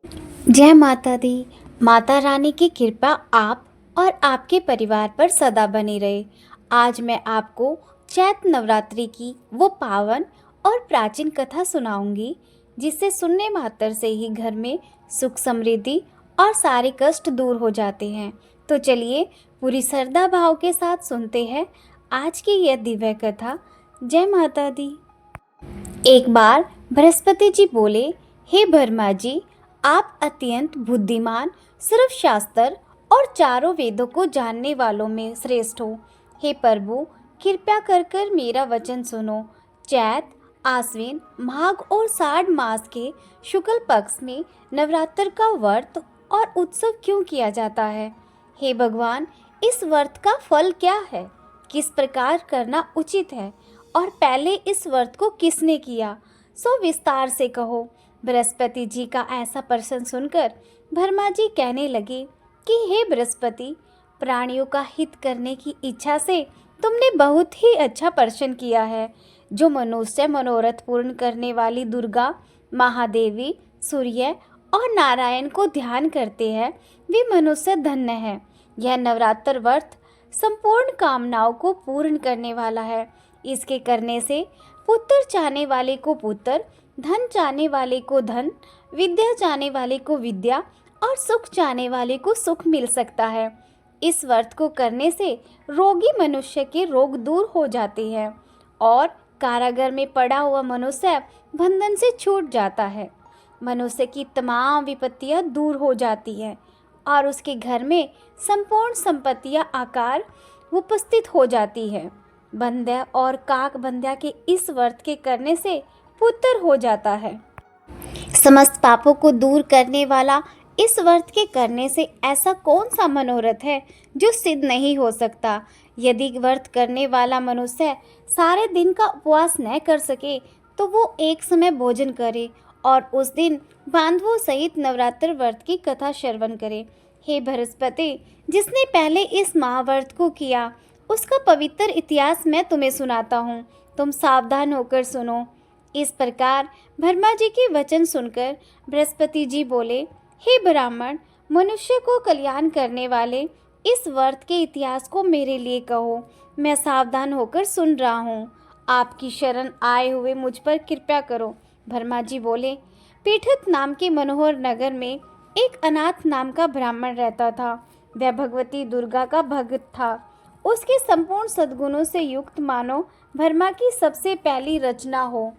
जय माता दी। माता रानी की कृपा आप और आपके परिवार पर सदा बनी रहे। आज मैं आपको चैत्र नवरात्रि की वो पावन और प्राचीन कथा सुनाऊंगी जिसे सुनने मात्र से ही घर में सुख समृद्धि और सारे कष्ट दूर हो जाते हैं। तो चलिए पूरी श्रद्धा भाव के साथ सुनते हैं आज की यह दिव्य कथा। जय माता दी। एक बार बृहस्पति जी बोले, हे ब्रह्मा जी, आप अत्यंत बुद्धिमान, सर्वशास्त्र और चारों वेदों को जानने वालों में श्रेष्ठ हो। हे प्रभु, कृपया कर कर मेरा वचन सुनो। चैत, आश्विन, माघ और साढ़ मास के शुक्ल पक्ष में नवरात्र का व्रत और उत्सव क्यों किया जाता है? हे भगवान, इस व्रत का फल क्या है? किस प्रकार करना उचित है? और पहले इस व्रत को किसने किया, सो विस्तार से कहो। बृहस्पति जी का ऐसा प्रश्न सुनकर ब्रह्मा जी कहने लगे कि हे बृहस्पति, प्राणियों का हित करने की इच्छा से तुमने बहुत ही अच्छा प्रश्न किया है। जो मनुष्य मनोरथ पूर्ण करने वाली दुर्गा, महादेवी, सूर्य और नारायण को ध्यान करते हैं, वे मनुष्य धन्य है। यह नवरात्र व्रत संपूर्ण कामनाओं को पूर्ण करने वाला है। इसके करने से पुत्र चाहने वाले को पुत्र, धन चाहने वाले को धन, विद्या चाहने वाले को विद्या और सुख चाहने वाले को सुख मिल सकता है। इस व्रत को करने से रोगी मनुष्य के रोग दूर हो जाते हैं और कारागार में पड़ा हुआ मनुष्य बंधन से छूट जाता है। मनुष्य की तमाम विपत्तियां दूर हो जाती हैं और उसके घर में संपूर्ण संपत्तियां आकार उपस्थित हो जाती है। बंध्या और काक बंध्या के इस व्रत के करने से पुत्र हो जाता है। समस्त पापों को दूर करने वाला इस व्रत के करने से ऐसा कौन सा मनोरथ है जो सिद्ध नहीं हो सकता? यदि व्रत करने वाला मनुष्य सारे दिन का उपवास न कर सके तो वो एक समय भोजन करे और उस दिन बांधवों सहित नवरात्र व्रत की कथा श्रवण करे। हे बृहस्पति, जिसने पहले इस महाव्रत को किया उसका पवित्र इतिहास मैं तुम्हें सुनाता हूँ, तुम सावधान होकर सुनो। इस प्रकार ब्रह्मा जी के वचन सुनकर बृहस्पति जी बोले, हे ब्राह्मण, मनुष्य को कल्याण करने वाले इस व्रत के इतिहास को मेरे लिए कहो। मैं सावधान होकर सुन रहा हूँ। आपकी शरण आए हुए मुझ पर कृपा करो। ब्रह्मा जी बोले, पीठत नाम के मनोहर नगर में एक अनाथ नाम का ब्राह्मण रहता था। वह भगवती दुर्गा का भक्त था। उसके संपूर्ण सद्गुणों से युक्त मानो ब्रह्मा की सबसे पहली रचना हो।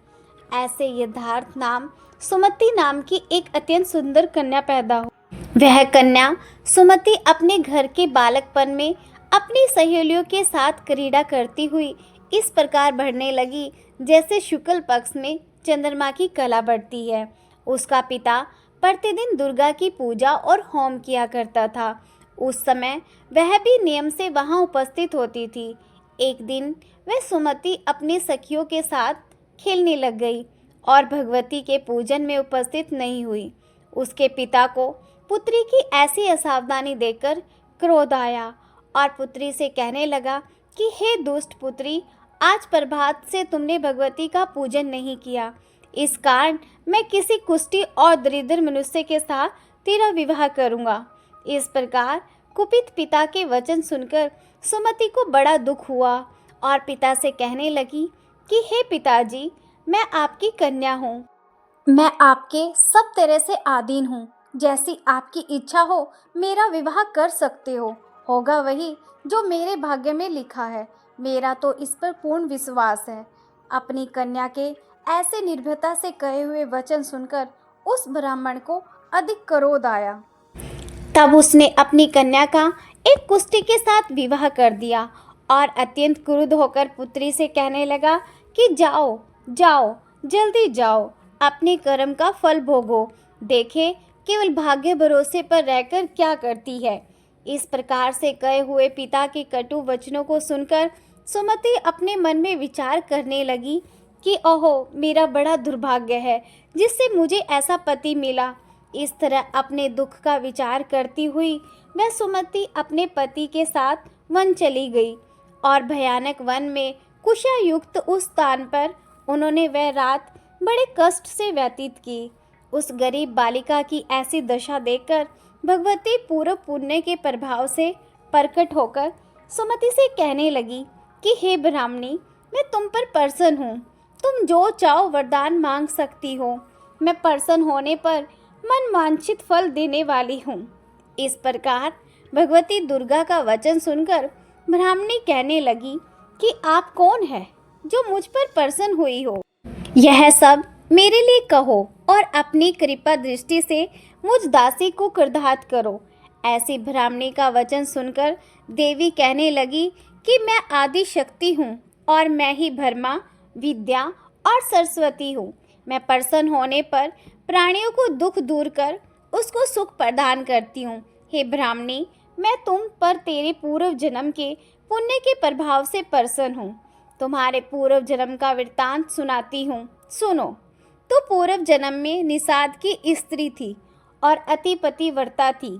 ऐसे यथार्थ नाम सुमति नाम की एक अत्यंत सुंदर कन्या पैदा हो। वह कन्या सुमति अपने घर के बालकपन में अपनी सहेलियों के साथ क्रीड़ा करती हुई इस प्रकार बढ़ने लगी जैसे शुक्ल पक्ष में चंद्रमा की कला बढ़ती है। उसका पिता प्रतिदिन दुर्गा की पूजा और होम किया करता था। उस समय वह भी नियम से वहां उपस्थित होती थी। एक दिन वह सुमति अपनी सखियों के साथ खेलने लग गई और भगवती के पूजन में उपस्थित नहीं हुई। उसके पिता को पुत्री की ऐसी असावधानी देखकर क्रोध आया और पुत्री से कहने लगा कि हे दुष्ट पुत्री, आज प्रभात से तुमने भगवती का पूजन नहीं किया। इस कारण मैं किसी कुष्ठी और दरिद्र मनुष्य के साथ तेरा विवाह करूँगा। इस प्रकार कुपित पिता के वचन सुनकर सुमति को बड़ा दुख हुआ और पिता से कहने लगी कि हे पिताजी, मैं आपकी कन्या हूँ। मैं आपके सब तरह से आधीन हूँ। जैसी आपकी इच्छा हो मेरा विवाह कर सकते हो। होगा वही जो मेरे भाग्य में लिखा है। मेरा तो इस पर पूर्ण विश्वास है। अपनी कन्या के ऐसे निर्भयता से कहे हुए वचन सुनकर उस ब्राह्मण को अधिक क्रोध आया। तब उसने अपनी कन्या का एक कुष्ठी के साथ विवाह कर दिया और अत्यंत क्रुद्ध होकर पुत्री से कहने लगा कि जाओ जाओ, जल्दी जाओ, अपने कर्म का फल भोगो। देखे केवल भाग्य भरोसे पर रहकर क्या करती है। इस प्रकार से कहे हुए पिता के कटु वचनों को सुनकर सुमति अपने मन में विचार करने लगी कि ओहो, मेरा बड़ा दुर्भाग्य है जिससे मुझे ऐसा पति मिला। इस तरह अपने दुख का विचार करती हुई वह सुमति अपने पति के साथ वन चली गई और भयानक वन में कुशा युक्त उस स्थान पर उन्होंने वह रात बड़े कष्ट से व्यतीत की। उस गरीब बालिका की ऐसी दशा देखकर भगवती पूर्व पुण्य के प्रभाव से प्रकट होकर सुमति से कहने लगी कि हे ब्राह्मणी, मैं तुम पर प्रसन्न हूँ। तुम जो चाहो वरदान मांग सकती हो। मैं प्रसन्न होने पर मन वांछित फल देने वाली हूँ। इस प्रकार भगवती दुर्गा का वचन सुनकर ब्राह्मणी कहने लगी कि आप कौन है जो मुझ पर प्रसन्न हुई हो। यह सब मेरे लिए कहो और अपनी कृपा दृष्टि से मुझ दासी को कृतार्थ करो। ऐसी ब्राह्मणी का वचन सुनकर देवी कहने लगी कि मैं आदि शक्ति हूँ और मैं ही ब्रह्मा, विद्या और सरस्वती हूँ। मैं प्रसन्न होने पर प्राणियों को दुख दूर कर उसको सुख प्रदान करती हूँ। हे ब्राह्मणी, मैं तुम पर तेरे पूर्व जन्म के पुण्य के प्रभाव से प्रसन्न हूँ। तुम्हारे पूर्व जन्म का वृत्तांत सुनाती हूँ, सुनो। तो पूर्व जन्म में निषाद की स्त्री थी और अति पतिव्रता थी।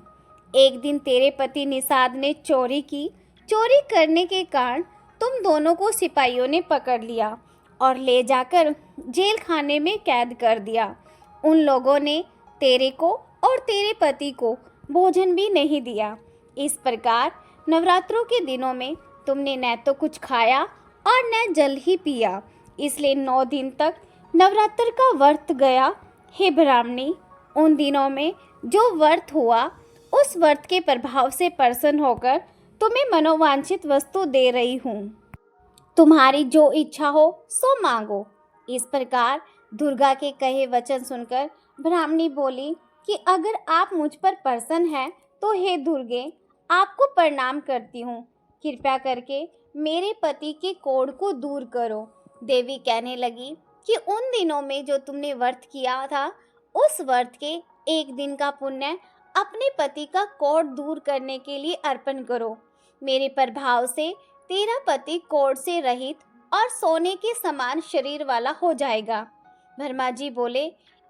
एक दिन तेरे पति निषाद ने चोरी की। चोरी करने के कारण तुम दोनों को सिपाहियों ने पकड़ लिया और ले जाकर जेल खाने में कैद कर दिया। उन लोगों ने तेरे को और तेरे पति को भोजन भी नहीं दिया। इस प्रकार नवरात्रों के दिनों में तुमने न तो कुछ खाया और न जल ही पिया, इसलिए 9 दिन तक नवरात्र का व्रत गया। हे ब्राह्मणी, उन दिनों में जो व्रत हुआ उस व्रत के प्रभाव से प्रसन्न होकर तुम्हें मनोवांछित वस्तु दे रही हूँ। तुम्हारी जो इच्छा हो सो मांगो। इस प्रकार दुर्गा के कहे वचन सुनकर ब्राह्मणी बोली कि अगर आप मुझ पर प्रसन्न हैं तो हे दुर्गे, आपको प्रणाम करती हूँ। कृपया करके मेरे पति के कोढ़ को दूर करो। देवी कहने लगी कि उन दिनों में जो तुमने व्रत किया था उस व्रत के एक दिन का पुण्य अपने पति का कोढ़ दूर करने के लिए अर्पण करो। मेरे प्रभाव से तेरा पति कोढ़ से रहित और सोने के समान शरीर वाला हो जाएगा। ब्रह्मा जी बोले।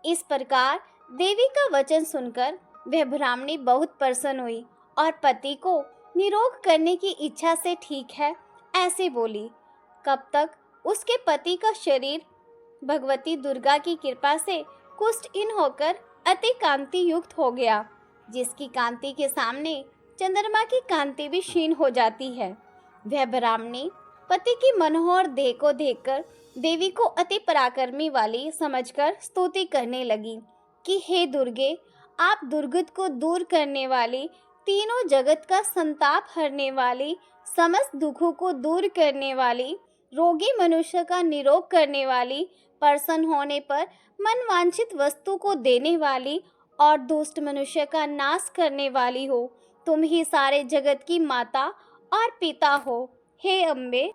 इस प्रकार देवी का वचन सुनकर वह ब्राह्मणी बहुत प्रसन्न हुई और पति को निरोग करने की इच्छा से ठीक है ऐसे बोली। कब तक उसके पति का शरीर भगवती दुर्गा की कृपा से कुष्ठहीन होकर अति कांति युक्त हो गया, जिसकी कांति के सामने चंद्रमा की कांति भी क्षीण हो जाती है। वह ब्राह्मणी पति की मनोहर देह को देखकर देवी को अति पराक्रमी वाली समझकर स्तुति करने लगी कि हे दुर्गे, आप दुर्गत को दूर करने वाली, तीनों जगत का संताप हरने वाली, समस्त दुखों को दूर करने वाली, रोगी मनुष्य का निरोग करने वाली, प्रसन्न होने पर मनवांछित वस्तु को देने वाली और दुष्ट मनुष्य का नाश करने वाली हो। तुम ही सारे जगत की माता और पिता हो। हे अम्बे,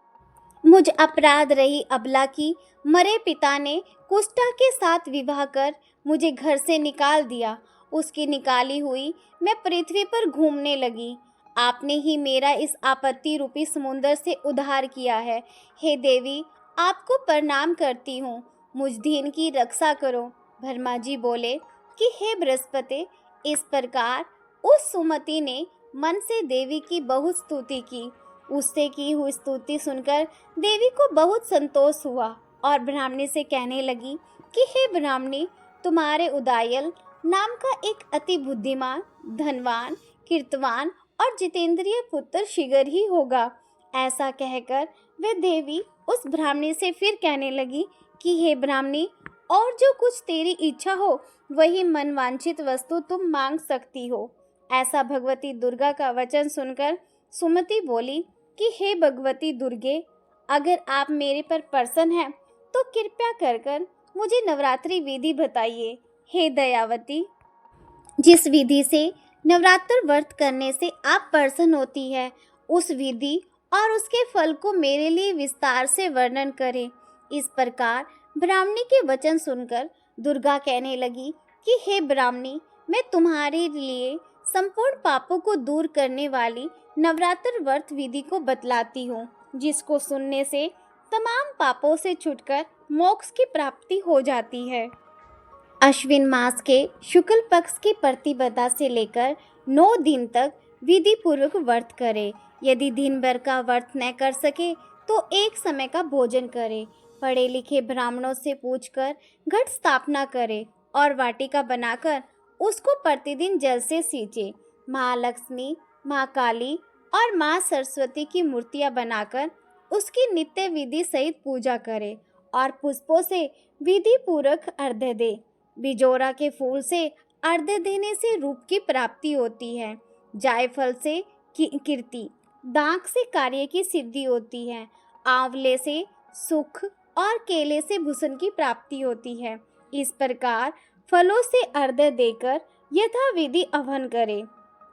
मुझ अपराध रही अबला की मरे पिता ने कुष्ठा के साथ विवाह कर मुझे घर से निकाल दिया। उसकी निकाली हुई मैं पृथ्वी पर घूमने लगी। आपने ही मेरा इस आपत्ति रूपी समुद्र से उद्धार किया है। हे देवी, आपको प्रणाम करती हूँ, मुझ दीन की रक्षा करो। ब्रह्मा जी बोले कि हे बृहस्पति, इस प्रकार उस सुमति ने मन से देवी की बहुत स्तुति की। उससे की हुई स्तुति सुनकर देवी को बहुत संतोष हुआ और ब्राह्मणी से कहने लगी कि हे ब्राह्मणी, तुम्हारे उदायल नाम का एक अति बुद्धिमान, धनवान, कीर्तवान और जितेंद्रिय पुत्र शीघ्र ही होगा। ऐसा कहकर वह देवी उस ब्राह्मणी से फिर कहने लगी कि हे ब्राह्मणी, और जो कुछ तेरी इच्छा हो वही मनवांछित वस्तु तुम मांग सकती हो। ऐसा भगवती दुर्गा का वचन सुनकर सुमति बोली कि हे भगवती दुर्गे, अगर आप मेरे पर प्रसन्न हैं तो कृपया कर मुझे नवरात्रि विधि बताइए। हे दयावती, जिस विधि से नवरात्र व्रत करने से आप प्रसन्न होती है उस विधि और उसके फल को मेरे लिए विस्तार से वर्णन करें। इस प्रकार ब्राह्मणी के वचन सुनकर दुर्गा कहने लगी कि हे ब्राह्मणी, मैं तुम्हारे लिए संपूर्ण पापों को दूर करने वाली नवरात्र व्रत विधि को बतलाती हूँ, जिसको सुनने से तमाम पापों से छूटकर मोक्ष की प्राप्ति हो जाती है। अश्विन मास के शुक्ल पक्ष की प्रतिपदा से लेकर 9 दिन तक विधि पूर्वक व्रत करे। यदि दिन भर का व्रत न कर सके तो एक समय का भोजन करे। पढ़े लिखे ब्राह्मणों से पूछकर घट स्थापना करे और वाटिका बनाकर उसको प्रतिदिन जल से सींचे। महालक्ष्मी, माँ काली और माँ सरस्वती की मूर्तियाँ बनाकर उसकी नित्य विधि सहित पूजा करे और पुष्पों से विधि पूर्वक अर्घ्य दे। बिजोरा के फूल से अर्घ्य देने से रूप की प्राप्ति होती है। जायफल से कीर्ति, दाख से कार्य की सिद्धि होती है। आंवले से सुख और केले से भूषण की प्राप्ति होती है। इस प्रकार फलों से अर्घ्य देकर यथाविधि हवन करे।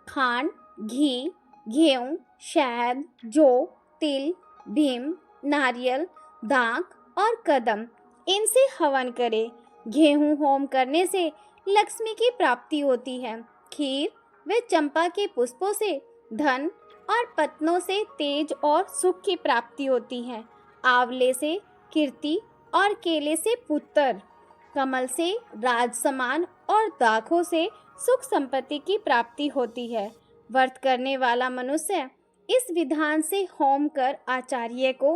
खांड, घी, गेहूं, शहद, जौ, तिल, भीम, नारियल, दाख और कदम, इनसे हवन करे। गेहूं होम करने से लक्ष्मी की प्राप्ति होती है। खीर व चंपा के पुष्पों से धन और पत्नों से तेज और सुख की प्राप्ति होती है। आंवले से कीर्ति और केले से पुत्र, कमल से राजसम्मान और दाखों से सुख संपत्ति की प्राप्ति होती है। व्रत करने वाला मनुष्य इस विधान से होम कर आचार्य को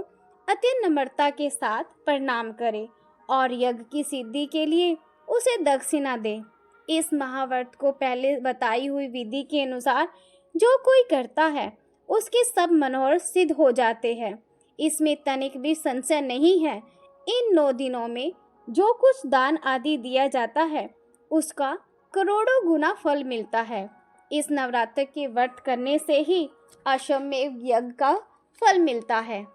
अति नम्रता के साथ प्रणाम करे और यज्ञ की सिद्धि के लिए उसे दक्षिणा दे। इस महाव्रत को पहले बताई हुई विधि के अनुसार जो कोई करता है उसके सब मनोरथ सिद्ध हो जाते हैं। इसमें तनिक भी संशय नहीं है। इन 9 दिनों में जो कुछ दान आदि दिया जाता है उसका करोड़ों गुना फल मिलता है। इस नवरात्र के व्रत करने से ही अश्वमेध यज्ञ का फल मिलता है।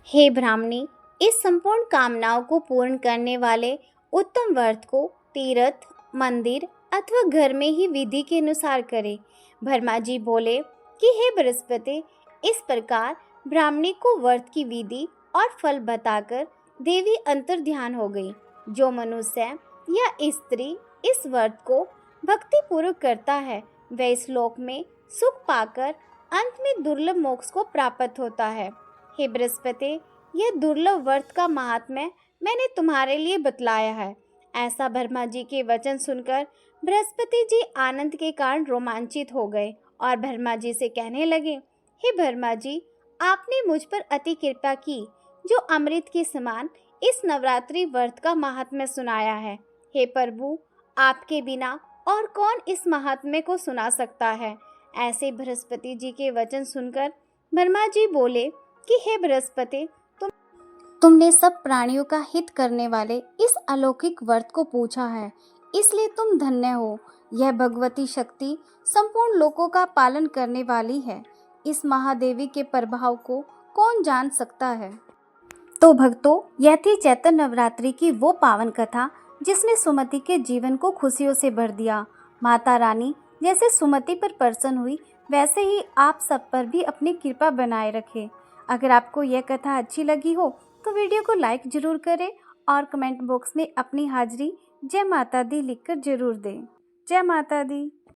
हे ब्राह्मणी, इस संपूर्ण कामनाओं को पूर्ण करने वाले उत्तम व्रत को तीर्थ, मंदिर अथवा घर में ही विधि के अनुसार करे। भरमा जी बोले कि हे बृहस्पति, इस प्रकार ब्राह्मणी को व्रत की विधि और फल बताकर देवी अंतर ध्यान हो गई। जो मनुष्य या स्त्री इस व्रत को भक्ति पूर्वक करता है वह इस लोक में सुख पाकर अंत में दुर्लभ मोक्ष को प्राप्त होता है। हे बृहस्पति, यह दुर्लभ व्रत का महात्म्य मैंने तुम्हारे लिए बतलाया है। ऐसा ब्रह्मा जी के वचन सुनकर बृहस्पति जी आनंद के कारण रोमांचित हो गए और ब्रह्मा जी से कहने लगे, हे ब्रह्मा जी, आपने मुझ पर अति कृपा की जो अमृत के समान इस नवरात्रि व्रत का महात्म्य सुनाया है। हे प्रभु, आपके बिना और कौन इस महात्म्य को सुना सकता है। ऐसे बृहस्पति जी के वचन सुनकर ब्रह्मा जी बोले कि हे बृहस्पति, तुमने सब प्राणियों का हित करने वाले इस अलौकिक व्रत को पूछा है, इसलिए तुम धन्य हो। यह भगवती शक्ति संपूर्ण लोकों का पालन करने वाली है। इस महादेवी के प्रभाव को कौन जान सकता है। तो भक्तों, यह थी चैत्र नवरात्रि की वो पावन कथा जिसने सुमति के जीवन को खुशियों से भर दिया। माता रानी जैसे सुमति पर प्रसन्न हुई वैसे ही आप सब पर भी अपनी कृपा बनाए रखे। अगर आपको यह कथा अच्छी लगी हो तो वीडियो को लाइक जरूर करें और कमेंट बॉक्स में अपनी हाजिरी जय माता दी लिखकर जरूर दें। जय माता दी।